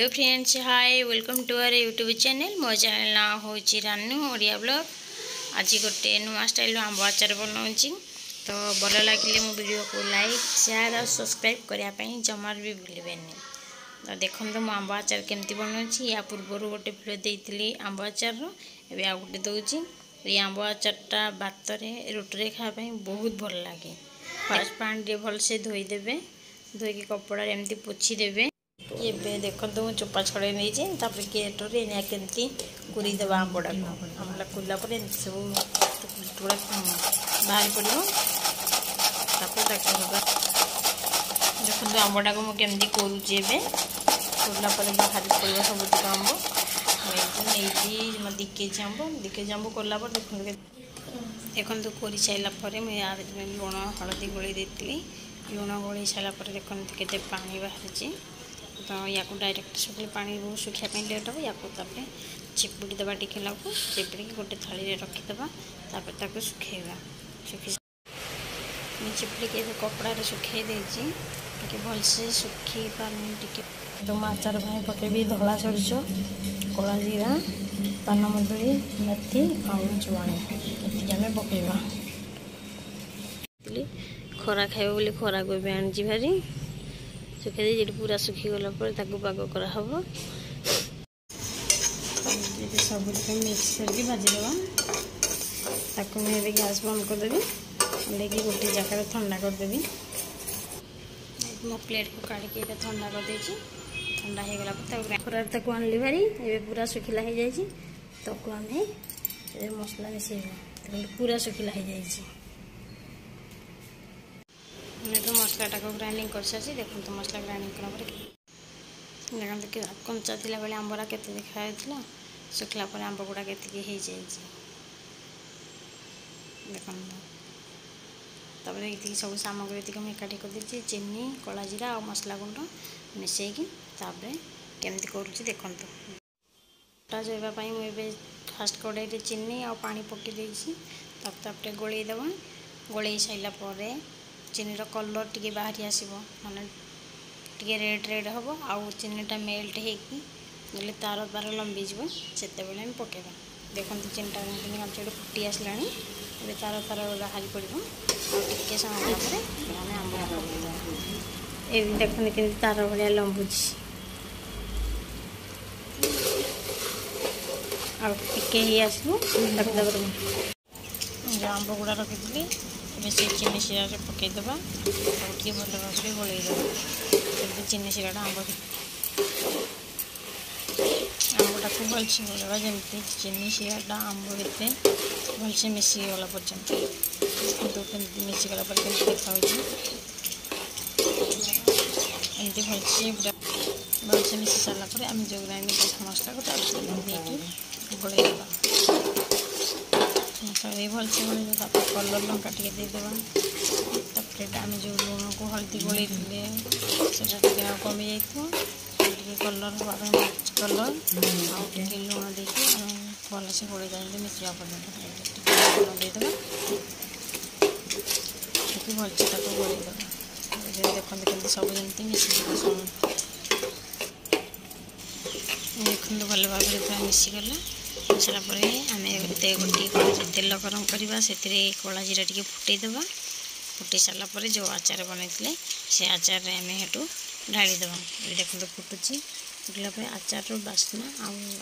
Hello friends, hi welcome to our YouTube channel. मो channel ना हूँ रानू ओडिया ब्लॉग। आज गोटे नुआ स्टाइल आंब आचार बनाऊँगी, तो भल लगे मो वीडियो को लाइक शेयर और सब्सक्राइब करने जमार भी भूलें। तो देखो मो आंब आचार केमती बनाऊँगी। या पूर्वर गोटे वीडियो देती आंब आचार ए आ गोटे दूसरी। ये आंब आचारटा भात रोटी खावाई बहुत भल लगे। फास्ट पानी भलसे धोईदेवे, धोईकी कपड़ा एमती पोछीदेवे। ये देखो तो चोपा छड़े नहीं केटोरे केमती कुरीदेवा आंबड़ा आंबला कुरला सब टुकड़ा बाहर पड़ो। देखो आंबटा को मुझे करुचे कुरला बाहर पड़ो सबुतक आंब नहीं दिकेजी आंब कला देखो कर सारापर मुझे लुण हलदी गोल देती। लुण गोल सारापर देखो के पानी बाहरी, तो या डायरेक्ट सुखी पानी सुखापी लेट हम या चिपुड़ी देवा टिकेला को चिपुड़ी गोटे थाली रखीदे तापर सुखेवा। सुखी चिपुड़ी के कपड़ा सुखे देती भलसे सुखी पानी टिके। तो आचार भाई पकेबी धला सोरिष, कला जीरा, पान मधुरी, मेथी आउ जुआणी ये पकेबा। खरा खाइब बोली खरा को भी आनी भारी सुखे जी पूरा सुखी गला पाग करहब। सब मिक्स करके भाजीदेवा। ताकू मुझे गैस बंद करदेवी, लेकिन गोटे जगह ठंडा करदेवी। मो प्लेट को काढ़ी ठंडा करदे। ठंडा हो गला खरार ताकू आनली भारी ये पूरा सुखिला हो जाए। ताकू आम मसला मिसेगा पूरा सुखिला हो जाए। तो मसलाटा को ग्राइंडिंग कर सारी। देखो तो मसला ग्राइंडिंग कला देखते कंचा थिला बेले आंबरा केते देखा सुखला पर आंब गुड़ा के देखो। तापर सब सामग्री ये एकाठी कर दी। चीनी, कला जीरा और मसला गुंड मिसेकी केमती करुँच देखो। टा जोवाई मुझे फास्ट कड़ाई चीनी और पानी पकई देपर गोलैदेव। गोलै सारापर चीनी कलर टी बाहरी आसो माने टे रेड रेड हम आउ चीनीटा मेल्ट होगी तार तार लंबी जीव से पकेबा। देखो चीनीटा कांचड़ फुटी आसला तार तार बाहरी पड़ो टे समय आंब पकईदेवा। ये देखते कि तार भाया लंबुची आगे आसो आंब गुड़ा रखी बेसी चीनी शिरा पकईदेवा। टे भल भाव गोलैदेवा। चीनी शिराटा आंबटा को भलसे गोलैवा जमी चीनी शिराटा आंब भीतर भलसे मिसीगला पर्यंत कमी मिसीगला देखा एमती भलसे भलसे मिसी सारापर आम जो ग्राइंडिंग मसला को गोलैदेवा। भलसे गोल कलर लंका टे देदेवा। आम जो लुण को हल्दी गोल से कमी जाए कलर मिर्च कलर आगे लुण देके भलसे गोल मिसला पर्यटन लुण देदेवा। भलसे गोलैदेवा। देखते कि सब जमी मिसी देखते भल भाव मिसीगला। सारापर आम गोटे तेल गरम करवा से कला जीरा टे फुटईदेवा। फुटी सारापर जो आचार बनई से आचार आम हेटू ढाड़ीदेवा। देखते फुटुची फुटला आचार बास्ना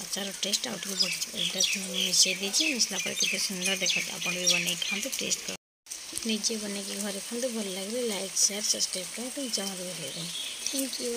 आचार टेस्ट आउ मिसई देती मिसला के सुंदर देखते आप भी बन खाते टेस्ट कर निजे बन घर खाते भल लगे लाइक शेयर सब्सक्राइब करें। तो जमार भी थैंक यू।